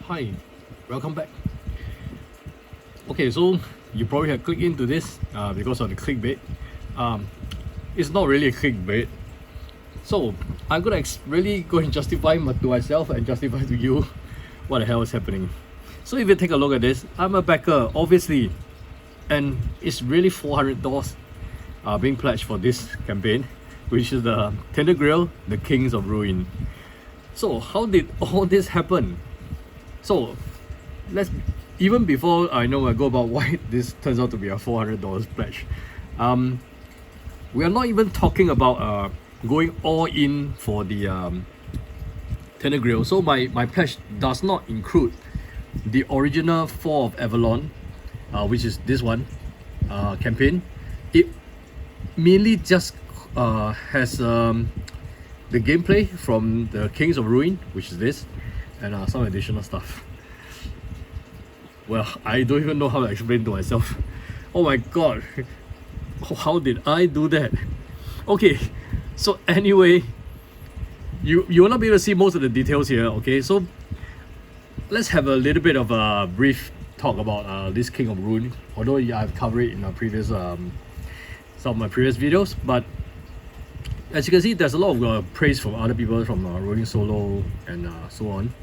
Hi, welcome back. Okay, so you probably have clicked into this because of the clickbait. It's not really a clickbait. So I'm gonna really go and justify to myself and justify to you what the hell is happening. So if you take a look at this, I'm a backer, obviously, and it's really $400 being pledged for this campaign, which is the Tainted Grail, the Kings of Ruin. So how did all this happen? So let's, even before I go about why this turns out to be a $400 pledge, we are not even talking about going all in for the Tainted Grail. So my pledge does not include the original Fall of Avalon, which is this one campaign. It mainly just has the gameplay from the Kings of Ruin, which is this, and some additional stuff. Well, I don't even know how to explain to myself. Oh my god, how did I do that? Okay, so anyway, you will not be able to see most of the details here. Okay, so let's have a little bit of a brief talk about this King of Ruin, although I've covered it in a previous some of my previous videos. But as you can see, there's a lot of praise from other people, from Rolling Solo and so on,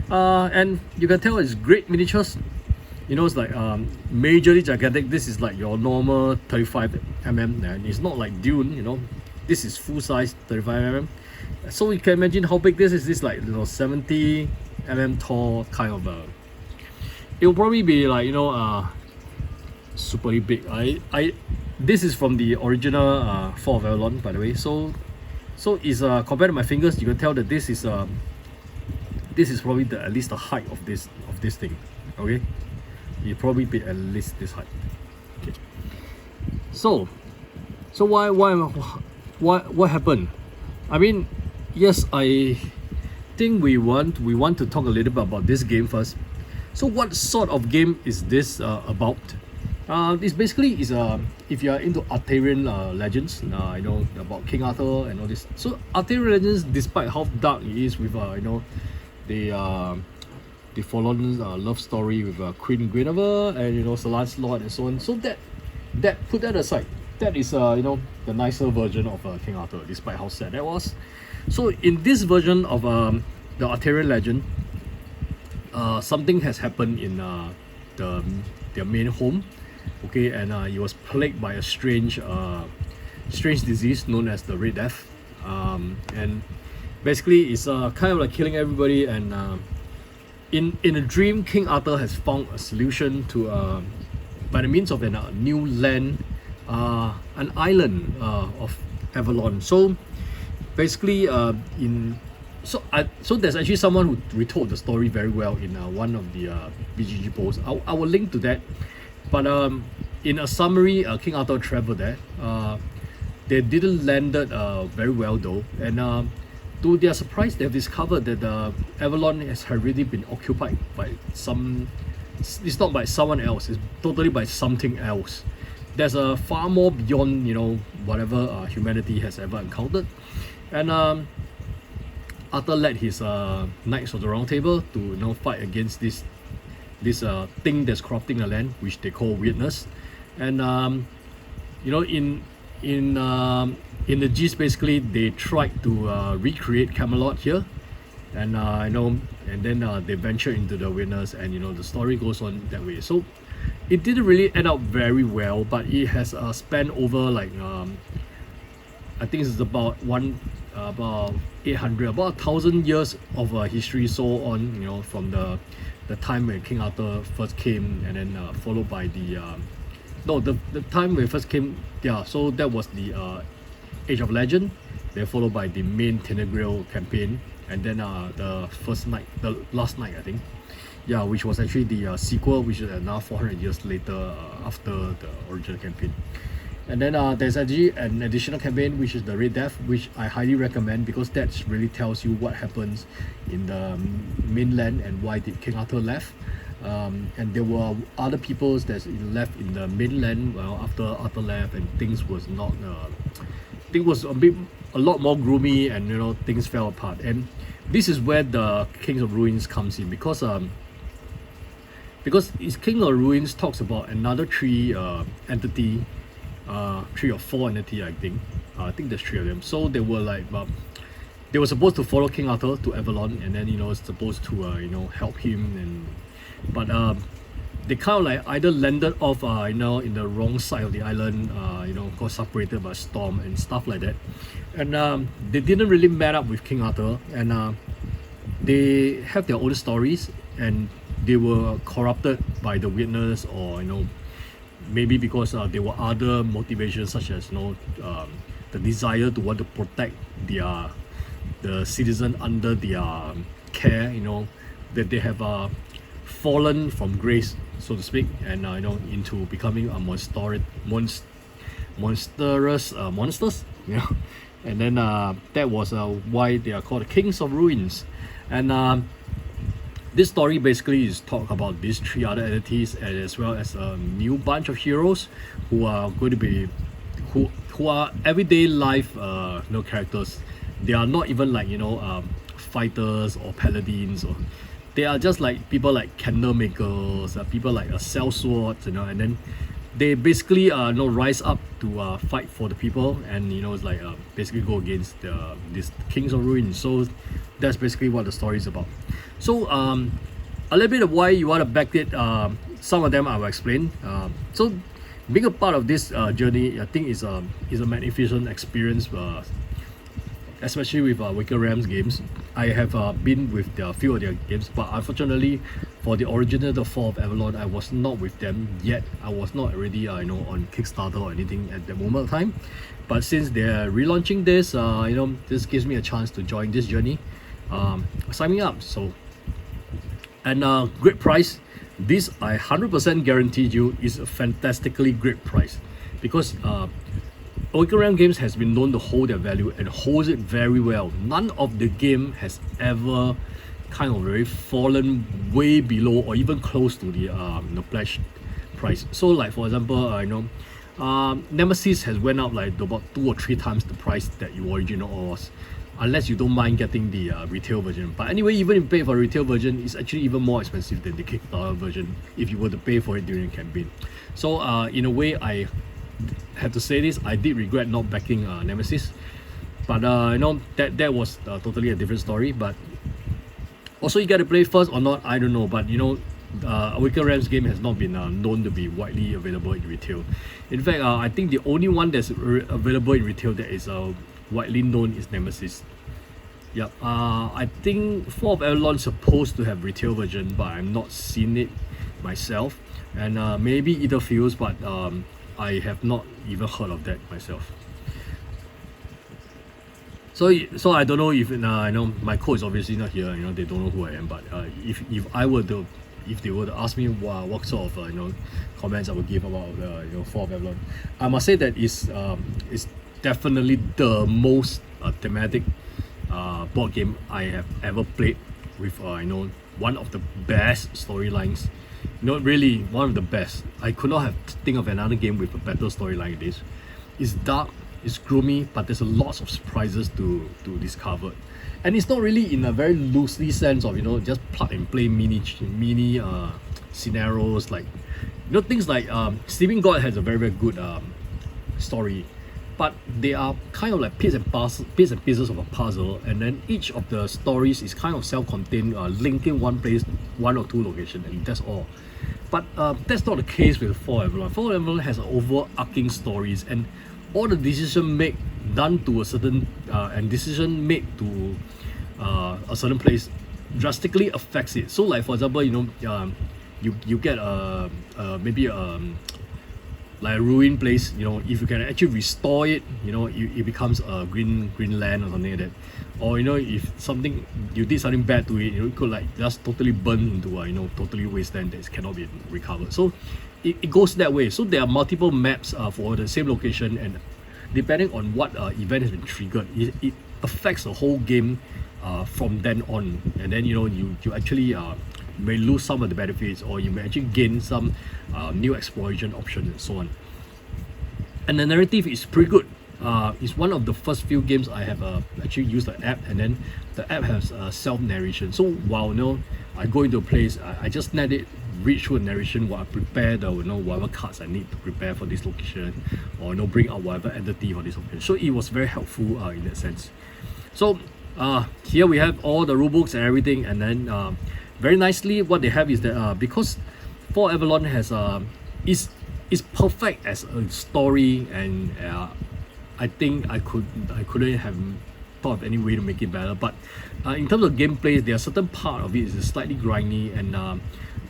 and you can tell it's great miniatures. You know, it's like majorly gigantic. This is like your normal 35mm, and it's not like Dune. You know, this is full size 35mm. So you can imagine how big this is. This like 70mm tall kind of. It will probably be like super big. This is from the original Fall of Avalon, by the way. So it's compared to my fingers, you can tell that this is probably at least the height of this thing. Okay, it probably be at least this height. Okay. So what happened? I mean, yes, I think we want to talk a little bit about this game first. So what sort of game is this about? This basically is if you are into Arthurian legends, about King Arthur and all this. So Arthurian legends, despite how dark it is with the forlorn love story with Queen Guinevere and Sir Lancelot and so on. So that put that aside, that is the nicer version of King Arthur, despite how sad that was. So in this version of the Arthurian legend, something has happened in their main home. Okay, and he was plagued by a strange disease known as the Red Death, and basically it's kind of like killing everybody. And in a dream, King Arthur has found a solution to by the means of a new land, an island of Avalon. So basically, so there's actually someone who retold the story very well in one of the BGG posts. I will link to that. But in a summary, King Arthur traveled there. They didn't landed very well though, and to their surprise, they've discovered that Avalon has already been occupied by some. It's not by someone else. It's totally by something else. There's a far more beyond whatever humanity has ever encountered, and Arthur led his Knights of the Round Table to fight against this thing that's corrupting the land, which they call weirdness. And in the gist, basically they tried to recreate Camelot here, and and then they venture into the weirdness, and the story goes on that way. So it didn't really end up very well, but it has spanned over like I think it's about 800, about 1,000 years of history, so on, from the time when King Arthur first came, and then followed by the time when he first came, so that was the Age of Legend, then followed by the main Tainted Grail campaign, and then the last night I think, which was actually the sequel, which is now 400 years later after the original campaign. And then there's actually an additional campaign, which is the Red Death, which I highly recommend, because that really tells you what happens in the mainland and why did King Arthur left. And there were other peoples that left in the mainland after Arthur left, and things was not. Things was a lot more gloomy, and things fell apart. And this is where the Kings of Ruins comes in, because because it's King of Ruins talks about another three entity, 3 or 4 entity, I think. I think there's 3 of them. So they were like they were supposed to follow King Arthur to Avalon, and then supposed to help him, but they kind of like either landed off in the wrong side of the island, got separated by a storm and stuff like that, and they didn't really met up with King Arthur, and they have their own stories, and they were corrupted by the weirdness, or maybe because there were other motivations, such as the desire to want to protect the citizen under their care, that they have fallen from grace, so to speak, and into becoming a monstrous monsters, and then that was why they are called the Kings of Ruins. And this story basically is talk about these 3 other entities, and as well as a new bunch of heroes who are going to be who are everyday life characters. They are not even like fighters or paladins, or they are just like people like candle makers, people like sell swords, and then they basically rise up to fight for the people, and it's like basically go against these Kings of Ruins. So that's basically what the story is about. So a little bit of why you want to back it, some of them I will explain. So being a part of this journey, I think is a magnificent experience, especially with Wicker Realms games. I have been with a few of their games, but unfortunately for the original The Fall of Avalon, I was not with them yet. I was not already on Kickstarter or anything at the moment of time. But since they're relaunching this, this gives me a chance to join this journey. Sign me up. So, and great price. This I 100% guaranteed you is a fantastically great price, because Wicker Realm Games has been known to hold their value and holds it very well. None of the game has ever kind of very fallen way below or even close to the pledged price. So like for example, Nemesis has went up like about 2 or 3 times the price that you original was, unless you don't mind getting the retail version. But anyway, even if you pay for a retail version, it's actually even more expensive than the Kickstarter version if you were to pay for it during the campaign. So in a way, I have to say this, I did regret not backing Nemesis, but that was totally a different story. But also, you get to play first or not, I don't know, but Wicker Realms game has not been known to be widely available in retail. In fact, I think the only one that's available in retail that is widely known is Nemesis. Yep. I think Fall of Avalon is supposed to have retail version, but I'm not seen it myself, and maybe either feels, but I have not even heard of that myself. So I don't know if my code is obviously not here. They don't know who I am. But if they were to ask me what sort of comments I would give about Fall of Avalon, I must say that it's definitely the most thematic board game I have ever played, with one of the best storylines. Really one of the best. I could not have think of another game with a better story like this. It's dark, it's gloomy, but there's a lots of surprises to discover, and it's not really in a very loosely sense of just plug and play mini scenarios, like things like Sleeping God has a very good story, but they are kind of like bits and pieces of a puzzle, and then each of the stories is kind of self-contained, linking one place, 1 or 2 locations, and that's all. But that's not the case with Fall of Avalon. Fall of Avalon has overarching stories, and all the decision done to a certain and decision made to a certain place drastically affects it. So like for example, you get maybe like a ruined place, if you can actually restore it, it becomes a green land or something like that. Or if you did something bad to it, it could like just totally burn into a totally wasteland that cannot be recovered. So it goes that way. So there are multiple maps for the same location, and depending on what event has been triggered, it affects the whole game from then on. And then you actually may lose some of the benefits, or you may actually gain some new exploration options and so on. And the narrative is pretty good. It's one of the first few games I have actually used the app, and then the app has self-narration. So while I go into a place, I just let it read through a narration while I prepare the whatever cards I need to prepare for this location, or bring out whatever entity for this location. So it was very helpful in that sense. So here we have all the rulebooks and everything, and then very nicely what they have is that because Fall of Avalon has is perfect as a story, and I think I couldn't have thought of any way to make it better. But in terms of gameplay, there are certain part of it is slightly grindy, and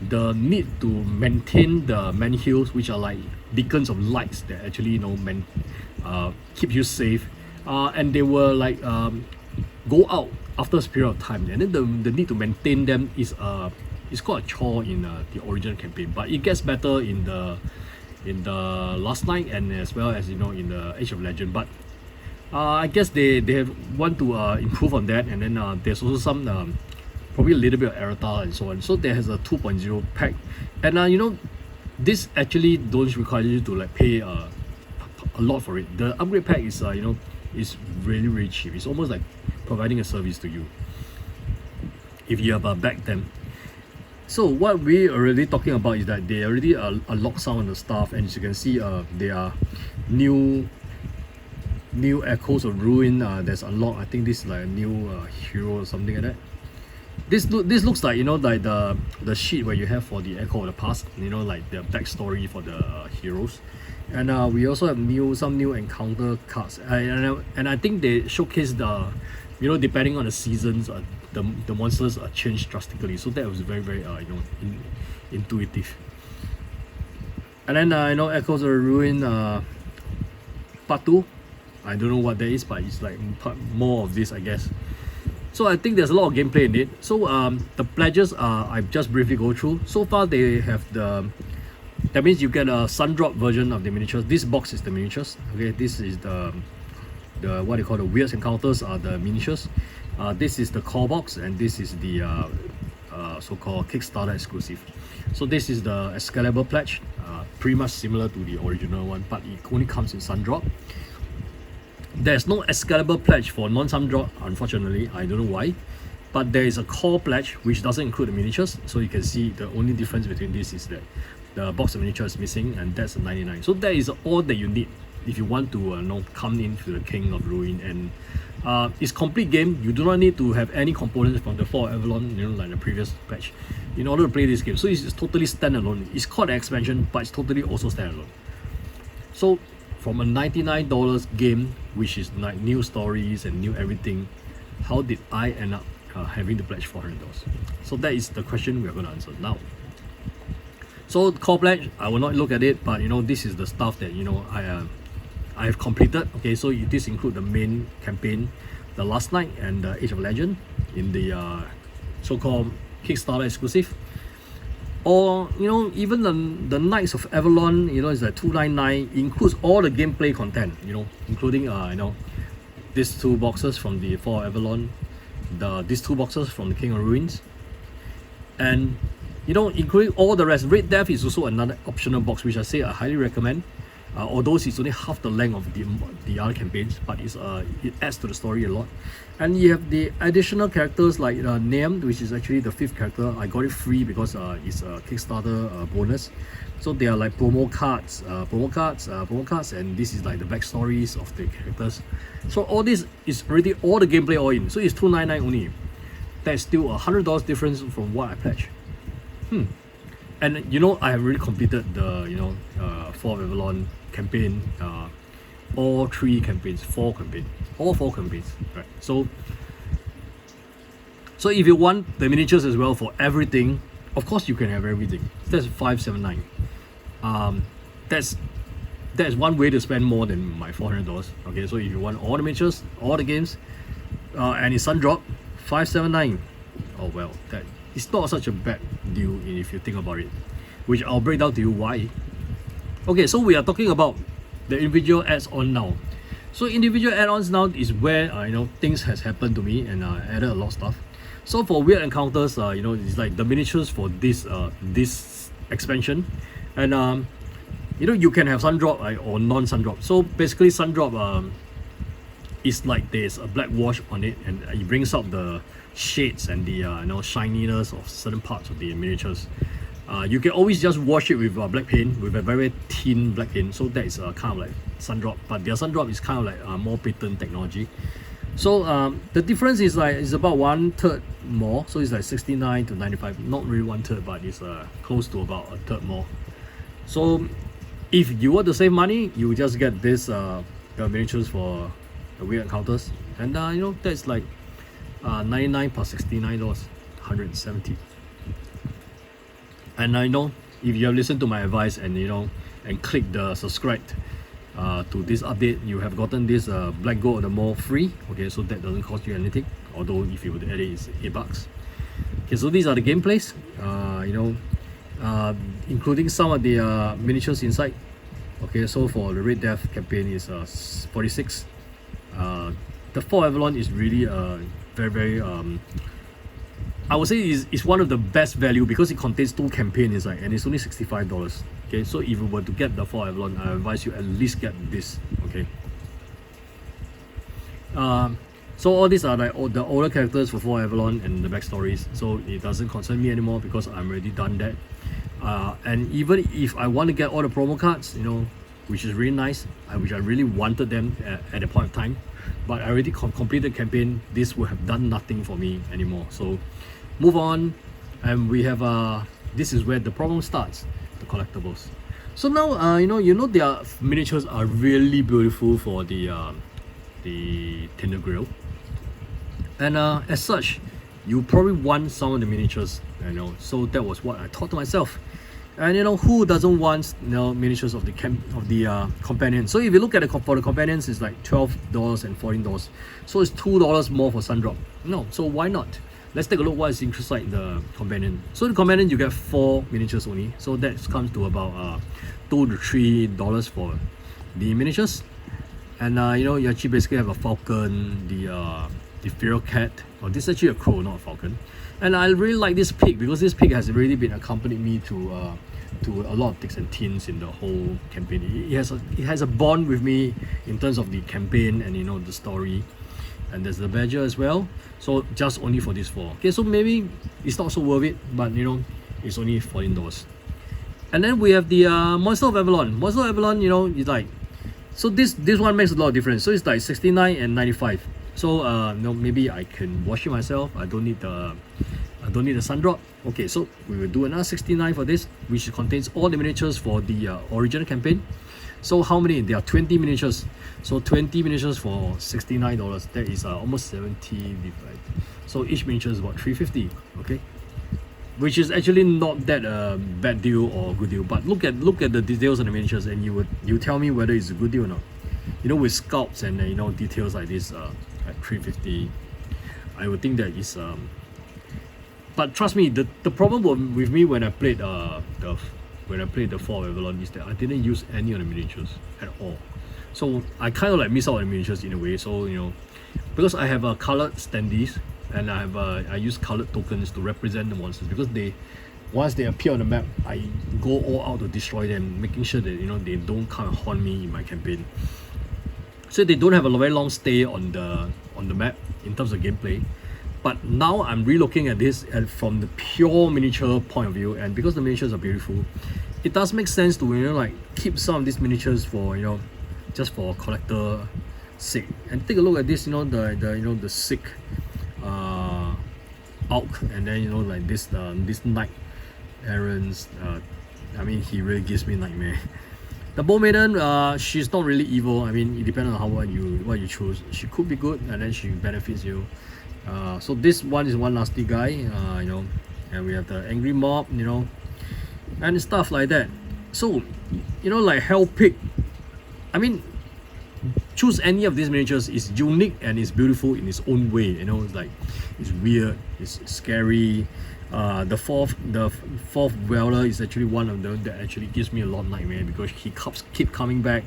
the need to maintain the many hills, which are like beacons of lights that actually keep you safe, and they were like go out after a period of time, and then the need to maintain them is quite a chore in the original campaign. But it gets better in the last night, and as well as in the Age of Legend. But I guess they have want to improve on that, and then there's also some probably a little bit of errata and so on. So there has a 2.0 pack, and this actually don't require you to like pay a lot for it. The upgrade pack is is really cheap. It's almost like providing a service to you if you have backed them. So what we already talking about is that they already unlocked some of the stuff, and as you can see, there are new Echoes of Ruin that's unlocked. I think this is like a new hero or something like that. This looks like like the sheet where you have for the Echo of the Past, like the backstory for the heroes. And we also have some new encounter cards, and I think they showcase the depending on the seasons, the monsters are changed drastically. So that was very intuitive. And then Echoes of Ruin part 2. I don't know what that is, but it's like more of this, I guess. So I think there's a lot of gameplay in it. So the pledges I've just briefly go through. So far they have that means you get a Sundrop version of the miniatures. This box is the miniatures. Okay, this is the what they call the Weird Encounters are the miniatures. This is the core box, and this is the so-called Kickstarter exclusive. So this is the Excalibur pledge, pretty much similar to the original one, but it only comes in Sundrop. There's no Excalibur pledge for non-Sundrop, unfortunately. I don't know why, but there is a core pledge which doesn't include the miniatures. So you can see the only difference between this is that the box of miniatures is missing, and that's a 99. So that is all that you need if you want to come into the King of Ruin. And it's complete game. You do not need to have any components from the Fall of Avalon, like the previous patch, in order to play this game. So it's totally standalone. It's called an expansion, but it's totally also standalone. So from a $99 game, which is like new stories and new everything, how did I end up having to pledge $400? So that is the question we are going to answer now. So core pledge, I will not look at it, but this is the stuff that I have completed. Okay, so this include the main campaign, the Last Night, and the Age of Legend in the so-called Kickstarter exclusive. Or even the Knights of Avalon, is like $299. Includes all the gameplay content, including these 2 boxes from the Fall of Avalon, these 2 boxes from the King of Ruins, and including all the rest. Red Death is also another optional box, which I highly recommend. Although it's only half the length of the other campaigns, but it adds to the story a lot. And you have the additional characters like Neam, which is actually the 5th character. I got it free because it's a Kickstarter bonus. So they are like promo cards, and this is like the backstories of the characters. So all this is already all the gameplay all in. So it's $299 only. That's still $100 difference from what I pledged. And I have already completed the Fall of Avalon campaign, all 3 campaigns, all 4 campaigns, right? So if you want the miniatures as well for everything, of course you can have everything. That's $579. That's one way to spend more than my $400. Okay, so if you want all the miniatures, all the games, and it's Sundrop, $579. Oh well, that it's not such a bad deal if you think about it, which I'll break down to you why. Okay, so we are talking about the individual add-on now. So individual add-ons now is where things has happened to me, and I added a lot of stuff. So for Weird Encounters, it's like the miniatures for this expansion, and you can have Sundrop or non-Sundrop. So basically Sundrop is like there's a black wash on it, and it brings out the shades and the shininess of certain parts of the miniatures. You can always just wash it with black paint, with a very thin black paint. So that is kind of like sun drop, but their sun drop is kind of like more patent technology. So the difference is like it's about 1/3 more. So it's like 69 to 95. Not really 1/3, but it's close to about 1/3 more. So if you want to save money, you just get this the miniatures for the weird encounters, and you know, that's like 99 plus $69, 170. And I know if you have listened to my advice and you know and click the subscribe to this update, you have gotten this black gold of the mall free. Okay, so that doesn't cost you anything, although if you would add it, it's $8. Okay, so these are the gameplays, you know, including some of the miniatures inside. Okay, so for the Red Death campaign is 46. The Fall of Avalon is really very I would say is one of the best value because it contains 2 campaigns inside and it's only $65. Okay, so if you were to get the Fall of Avalon, I advise you at least get this. Okay. So all these are like the older characters for Fall of Avalon and the backstories. So it doesn't concern me anymore because I'm already done that. And even if I want to get all the promo cards, you know, which is really nice, which I really wanted them at a point of time, but I already completed the campaign, this would have done nothing for me anymore. So move on, and we have this is where the problem starts, the collectibles. So now you know their miniatures are really beautiful for the Tainted Grail, and as such you probably want some of the miniatures, you know. So that was what I thought to myself. And you know, who doesn't want, you know, miniatures of the companion? So if you look at for the companions, it's like $12 and $14. So it's $2 more for Sundrop. No, so why not? Let's take a look what is inside the companion. So the companion, you get 4 miniatures only. So that comes to about $2 to $3 for the miniatures. And you know, you actually basically have a falcon, the feral cat. Oh, this is actually a crow, not a falcon. And I really like this pig because this pig has really been accompanying me to a lot of thicks and thins in the whole campaign. It has a bond with me in terms of the campaign and you know the story. And there's the badger as well. So just only for these 4. Okay, so maybe it's not so worth it, but you know, it's only $14. And then we have the Monster of Avalon. Monster of Avalon, you know, it's like, so this one makes a lot of difference. So it's like 69 and 95. So you know, maybe I can wash it myself. I don't need the sun drop. Okay, so we will do another 69 for this, which contains all the miniatures for the original campaign. So how many? There are 20 miniatures. So 20 miniatures for $69. That is almost 70 divided. So each miniature is about $350. Okay, which is actually not that bad deal or good deal. But look at the details of the miniatures, and you tell me whether it's a good deal or not. You know, with sculpts and you know details like this at $350, I would think that is but trust me, the problem with me when I played the Fall of Avalon is that I didn't use any of the miniatures at all. So I kind of like miss out on the miniatures in a way. So you know, because I have colored standees and I use colored tokens to represent the monsters, because once they appear on the map, I go all out to destroy them, making sure that you know they don't come and haunt me in my campaign. So they don't have a very long stay on the map in terms of gameplay. But now I'm re-looking at this from the pure miniature point of view, and because the miniatures are beautiful, it does make sense to, you know, like keep some of these miniatures for, you know, just for collector sake. And take a look at this, you know, the sick Alk, and then you know like this knight Addons. I mean, he really gives me nightmare. The Bow Maiden, she's not really evil. I mean, it depends on what you choose. She could be good, and then she benefits you. So this one is one nasty guy, you know, and we have the angry mob, you know, and stuff like that. So, you know, like Hell Pig. I mean, choose any of these miniatures is unique and it's beautiful in its own way. You know, it's like it's weird, it's scary. The fourth Weller is actually one of them that actually gives me a lot of nightmare because he keep coming back.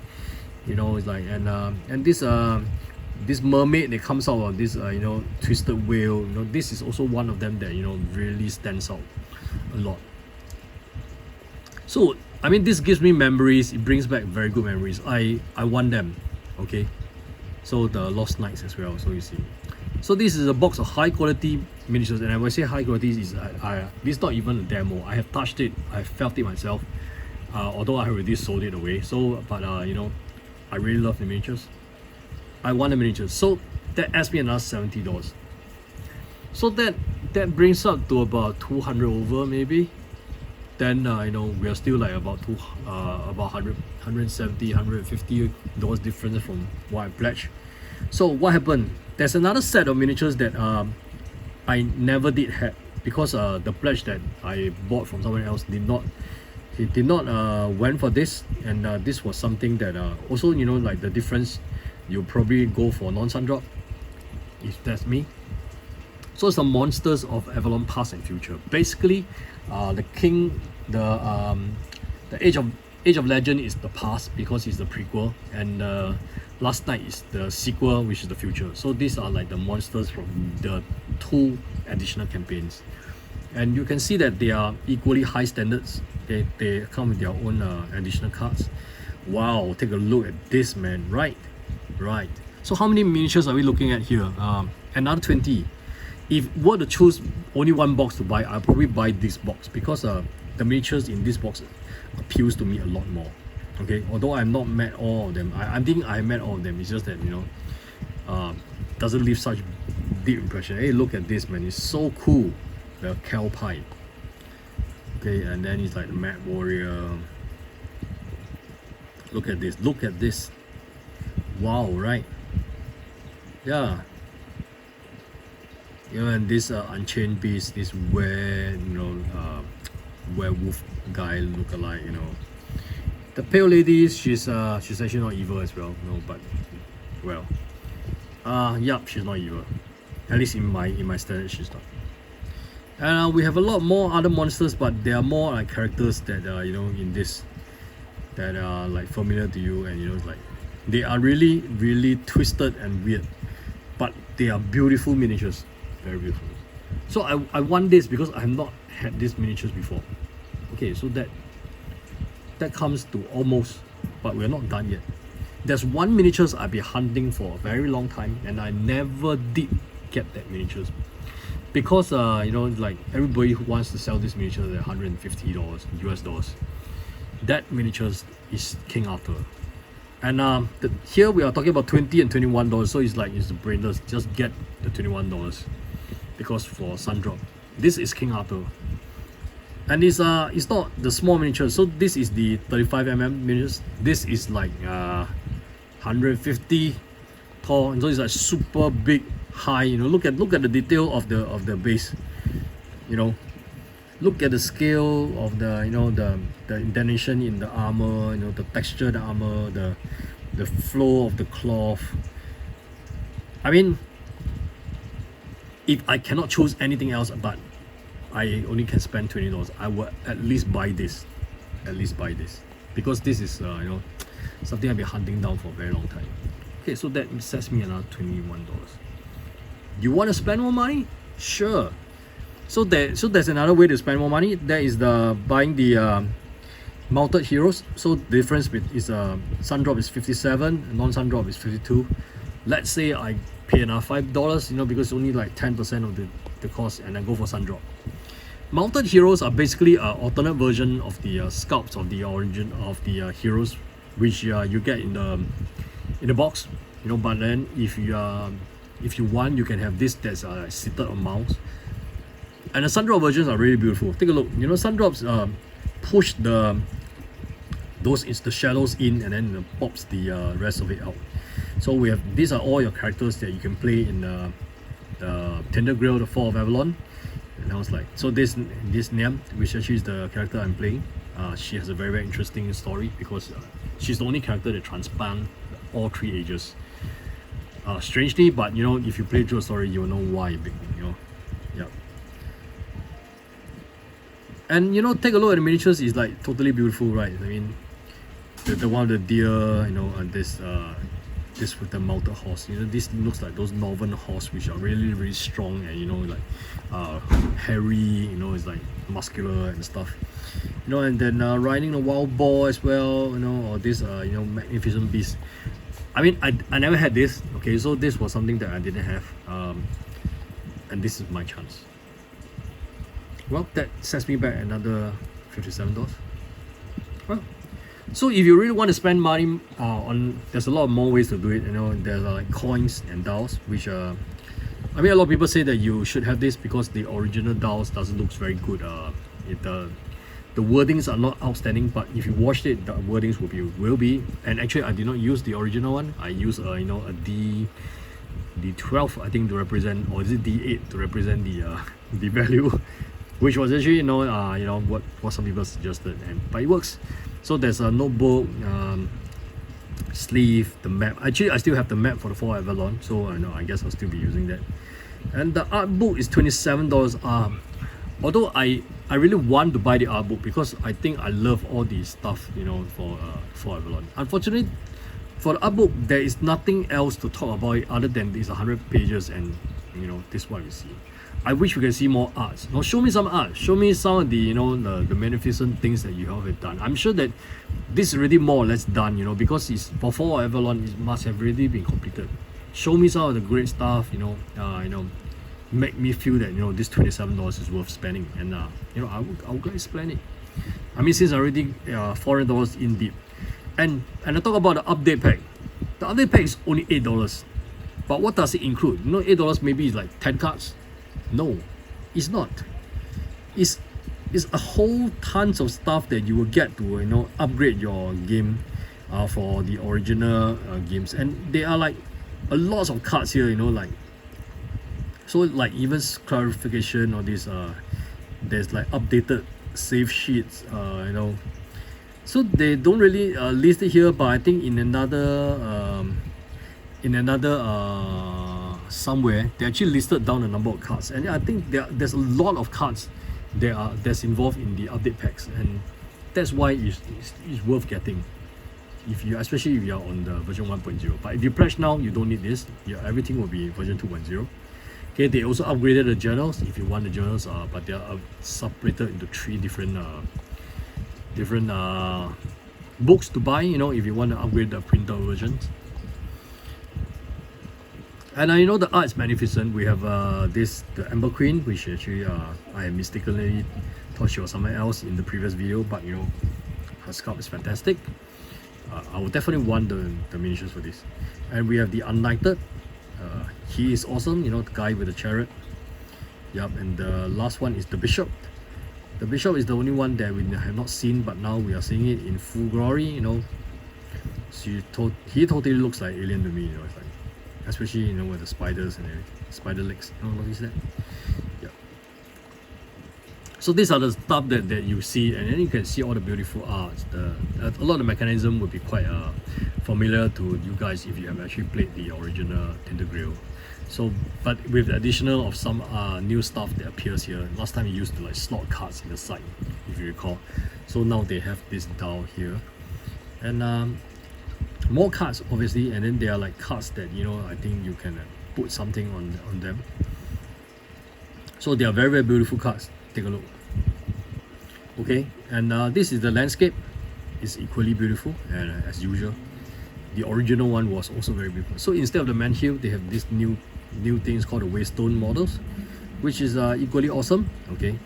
You know, it's like and this mermaid that comes out of this you know, twisted whale. You know, this is also one of them that, you know, really stands out a lot. So I mean, this gives me memories. It brings back very good memories. I want them. Okay, so the Lost Knights as well. So you see, So this is a box of high quality miniatures, and when I say high quality, is this is not even a demo. I have touched it, I have felt it myself. Although I already sold it away. So, but you know, I really love the miniatures. I want the miniatures. So that adds me another $70. So that brings up to about 200 over maybe. Then you know, we are still like about 100, 170, 150 dollars difference from what I pledged. So what happened? There's another set of miniatures that I never did have, because the pledge that I bought from someone else did not went for this, and this was something that also, you know, like the difference, you probably go for non-sun drop if that's me. So it's the Monsters of Avalon Past and Future. Basically, the Age of Legend is the past because it's the prequel, and Last Night is the sequel, which is the future. So these are like the monsters from the 2 additional campaigns, and you can see that they are equally high standards. They come with their own additional cards. Wow, take a look at this, man. Right. So how many miniatures are we looking at here? Another 20. If were to choose only one box to buy, I'll probably buy this box, because the miniatures in this box appeals to me a lot more. Okay, although I'm not met all of them. I think I met all of them. It's just that, you know, doesn't leave such deep impression. Hey, look at this, man. It's so cool. The Calpine. Okay, and then it's like the Mad Warrior. Look at this. Wow, right? Yeah. You know, and this Unchained Beast, this werewolf guy look-alike, you know. The Pale Lady, she's actually not evil as well. No, but well, yup, she's not evil. At least in my standard, she's not. And we have a lot more other monsters, but there are more like characters that you know, in this, that are like familiar to you, and you know, like they are really, really twisted and weird, but they are beautiful miniatures, very beautiful. So I want this because I have not had these miniatures before. Okay, so that comes to almost, but we're not done yet. There's one miniatures I've been hunting for a very long time, and I never did get that miniatures, because you know, like everybody who wants to sell this miniature at $150 US dollars. That miniatures is King Arthur, and here we are talking about $20 and $21. So it's like, it's brainless. Just get the $21, because for sun drop, this is King Arthur. And it's not the small miniature. So this is the 35mm miniatures. This is like 150 tall, and so it's like super big, high. You know, look at the detail of the base. You know, look at the scale of the, you know, the indentation in the armor. You know, the texture of the armor, the flow of the cloth. I mean, if I cannot choose anything else, but I only can spend $20, I will at least buy this. Because this is you know, something I've been hunting down for a very long time. Okay, so that sets me another $21. You want to spend more money? Sure. So there's another way to spend more money. That is the buying the mounted heroes. So the difference is sun drop is 57, non-sun drop is 52. Let's say I pay another $5, you know, because only like 10% of the cost, and then go for sun drop. Mounted heroes are basically an alternate version of the sculpts of the origin of the heroes, which you get in the box, you know. But then if you want, you can have this that's seated on mounts. And the sun drop versions are really beautiful. Take a look. You know, sun drops push the shadows in, and then pops the rest of it out. So we have, these are all your characters that you can play in the Tainted Grail, the Fall of Avalon. And I was like, so this Niam, which actually is the character I'm playing, she has a very, very interesting story, because she's the only character that transplants all 3 ages. Strangely, but you know, if you play through a story, you'll know why, you know. Yeah. And you know, take a look at the miniatures. It's like totally beautiful, right? I mean, the one with the deer, you know, and this with the mounted horse. You know, this looks like those northern horse, which are really, really strong, and you know, like hairy. You know, it's like muscular and stuff. You know, and then riding a wild boar as well. You know, or this you know, magnificent beast. I mean, I never had this. Okay, so this was something that I didn't have, and this is my chance. Well, that sets me back another $57. Well, so if you really want to spend money on, there's a lot more ways to do it. You know, there's like coins and dials, which I mean, a lot of people say that you should have this because the original dials doesn't look very good. The wordings are not outstanding, but if you watched it, the wordings will be. And actually, I did not use the original one. I used a D12, I think, to represent, or is it D8 to represent the value, which was actually what some people suggested, but it works. So there's a notebook, sleeve, the map. Actually, I still have the map for the Fall of Avalon, so I guess I'll still be using that. And the art book is $27. Although I really want to buy the art book because I think I love all the stuff, for Fall of Avalon. Unfortunately, for the art book, there is nothing else to talk about it other than these 100 pages, and this is what we see. I wish we can see more arts. Now, show me some art. Show me some of the the magnificent things that you have done. I'm sure that this is already more or less done, because it's for Fall of Avalon, it must have already been completed. Show me some of the great stuff, make me feel that this $27 is worth spending, and I'll gladly spend it. I mean, since I already $400 in deep, and I talk about the update pack. The update pack is only $8, but what does it include? $8 maybe is like 10 cards. No, it's not. It's a whole tons of stuff that you will get to upgrade your game for the original games, and there are like a lot of cards here, so like even clarification or this there's like updated save sheets, so they don't really list it here, but I think in another somewhere they actually listed down the number of cards, and I think there's a lot of cards that's involved in the update packs, and that's why it's worth getting, especially if you're on the version 1.0. But if you pledge now, you don't need this. Everything will be version 2.0. Okay, they also upgraded the journals if you want the journals, but they are separated into 3 different books to buy, if you want to upgrade the printed versions. And the art is magnificent. We have the Amber Queen, which actually I mistakenly thought she was somewhere else in the previous video, but her sculpt is fantastic. I would definitely want the miniatures for this. And we have the Unknighted. He is awesome, the guy with the chariot. Yep, and the last one is the Bishop. The Bishop is the only one that we have not seen, but now we are seeing it in full glory. He totally looks like alien to me. It's like, especially with the spiders and everything, spider legs. What is that? Yeah. So these are the stuff that you see, and then you can see all the beautiful arts. A lot of the mechanism will be quite familiar to you guys if you have actually played the original Tainted Grail. So, but with the additional of some new stuff that appears here. Last time you used to like slot cards in the side, if you recall. So now they have this dial here, and more cards obviously, and then there are like cards that I think you can put something on them. So they are very, very beautiful cards. Take a look. Okay, and this is the landscape. It's equally beautiful, and as usual, the original one was also very beautiful. So instead of the man hill, they have this new things called the Waystone models, which is equally awesome. Okay,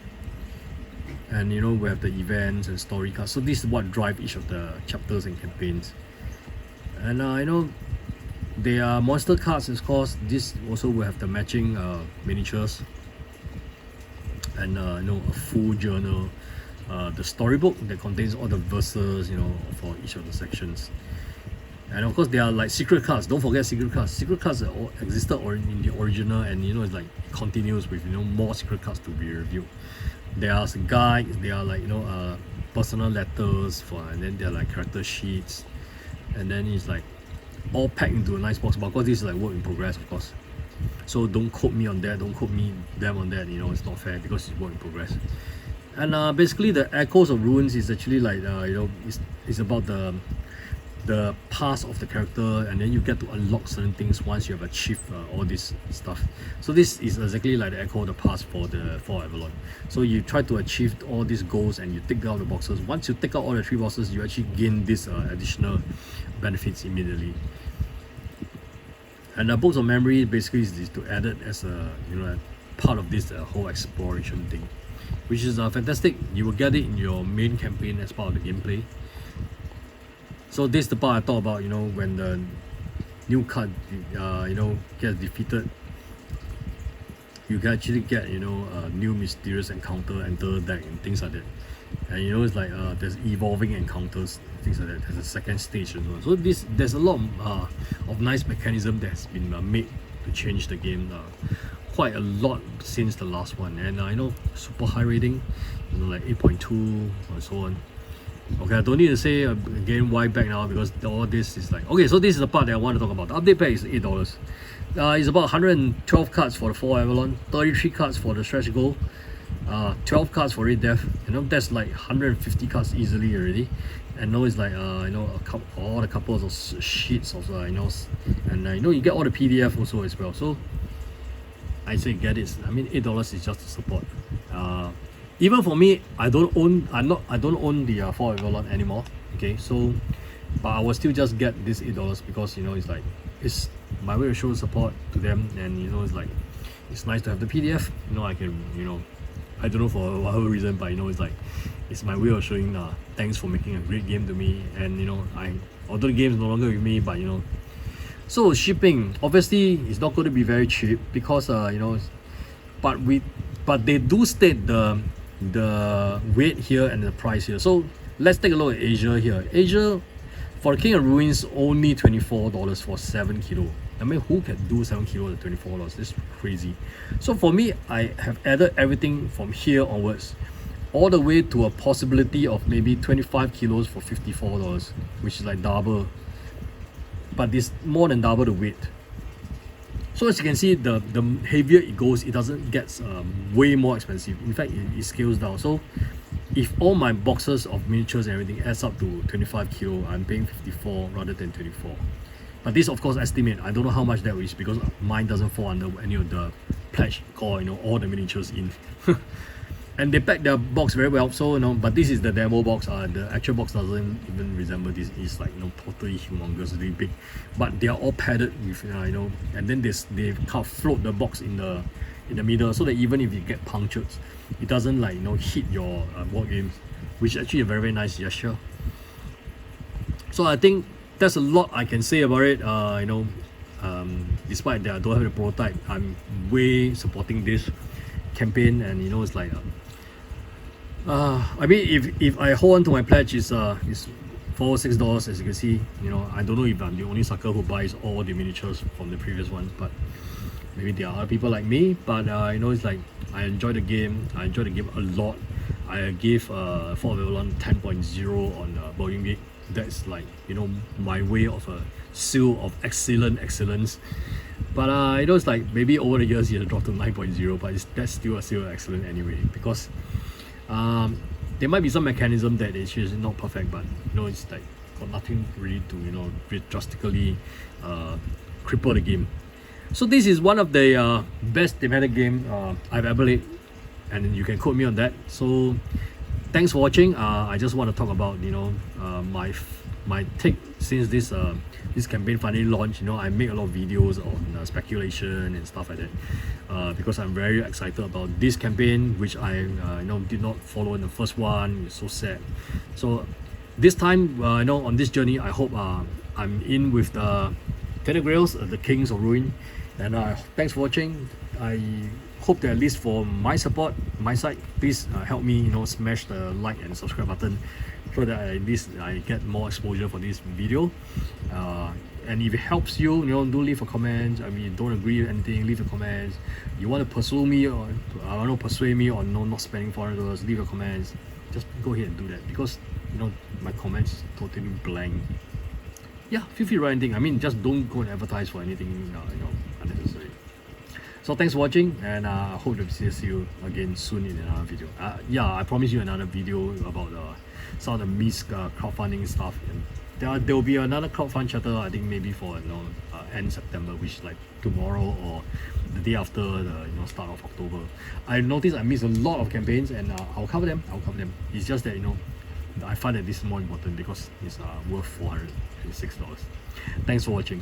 and we have the events and story cards. So this is what drive each of the chapters and campaigns. And there are monster cards, of course. This also will have the matching miniatures, and a full journal, the storybook that contains all the verses, for each of the sections. And of course there are like secret cards. Don't forget secret cards. Secret cards that existed in the original, and it's like it continues with more secret cards to be reviewed. There are some guides, there are like personal letters and then there are like character sheets, and then it's like all packed into a nice box. But of course this is like work in progress, of course, so don't quote me on that, don't quote me them on that. It's not fair because it's work in progress. And basically the Echoes of Ruins is actually like it's about the past of the character, and then you get to unlock certain things once you have achieved all this stuff. So this is exactly like the Echo of the Past for the Fall of Avalon. So you try to achieve all these goals and you take out the boxes. Once you take out all the 3 boxes, you actually gain this additional benefits immediately. And the books of memory basically is to add it as a part of this whole exploration thing, which is fantastic. You will get it in your main campaign as part of the gameplay. So this is the part I thought about, when the new card gets defeated, you can actually get a new mysterious encounter enter the deck and things like that. And it's like there's evolving encounters, things like that. There's a second stage as well. So there's a lot of nice mechanism that's been made to change the game quite a lot since the last one. And super high rating, like 8.2 and so on. Okay, I don't need to say again why back now, because all this is like, okay, so this is the part that I want to talk about. The update pack is $8. It's about 112 cards for the Fall of Avalon, 33 cards for the stretch goal, 12 cards for Red Death. That's like 150 cards easily already. And now it's like all the couples of sheets of and you get all the PDF also as well. So I say get it. I mean, $8 is just to support. Even for me, I don't own the Fall of Avalon anymore. Okay, so but I will still just get this $8 because it's like it's my way to show support to them, and it's like it's nice to have the PDF. I can I don't know for whatever reason, but it's like it's my way of showing thanks for making a great game to me. And although the game is no longer with me, but so shipping obviously is not going to be very cheap because but they do state the weight here and the price here. So let's take a look at Asia here. Asia for the King of Ruins only $24 for 7 kilo. I mean, who can do 7 kilo at $24? This is crazy. So for me, I have added everything from here onwards, all the way to a possibility of maybe 25 kilos for $54, which is like double, but it's more than double the weight. So as you can see, the heavier it goes, it doesn't get way more expensive. In fact, it scales down. So if all my boxes of miniatures and everything adds up to 25 kilo, I'm paying 54 rather than 24. But this of course estimate. I don't know how much that is because mine doesn't fall under any of the pledge or all the miniatures in. And they pack their box very well. So but this is the demo box. The actual box doesn't even resemble this. It's like totally humongously big. But they are all padded with and then they kind of float the box in the middle, so that even if you get punctured, it doesn't like hit your board games, which is actually a very, very nice gesture. So I think that's a lot I can say about it. Despite that I don't have the prototype, I'm way supporting this campaign, and it's like I mean, if I hold on to my pledge, is $4 or $6, as you can see. I don't know if I'm the only sucker who buys all the miniatures from the previous one, but maybe there are other people like me. But it's like I enjoy the game. I enjoy the game a lot. I gave Fall of Avalon 10.0 on Boarding Geek. That's like my way of a seal of excellence. But it's like maybe over the years it dropped to 9.0, but that's still a seal of excellence anyway, because there might be some mechanism that is just not perfect, but it's like got nothing really to drastically cripple the game. So this is one of the best thematic game I've ever played, and you can quote me on that. So thanks for watching. I just want to talk about my take since this campaign finally launched. I make a lot of videos on speculation and stuff like that because I'm very excited about this campaign, which I did not follow in the first one. It's so sad. So this time on this journey, I hope I'm in with the Tainted Grails, the Kings of Ruin. And thanks for watching. I hope that at least for my support, my side, please help me smash the like and subscribe button, so that at least I get more exposure for this video. And if it helps you, do leave a comment. I mean, don't agree with anything, leave a comment. You want to pursue me, or persuade me on not spending $400, leave a comment. Just go ahead and do that, because my comments is totally blank. Yeah, feel free to write anything. I mean, just don't go and advertise for anything unnecessary. So thanks for watching, and I hope to see you again soon in another video. Yeah, I promise you another video about some of the missed crowdfunding stuff. And there will be another crowdfund chatter, I think maybe for end September, which is like tomorrow or the day after the start of October. I noticed I missed a lot of campaigns, and I'll cover them. It's just that I find that this is more important because it's worth $406. Thanks for watching.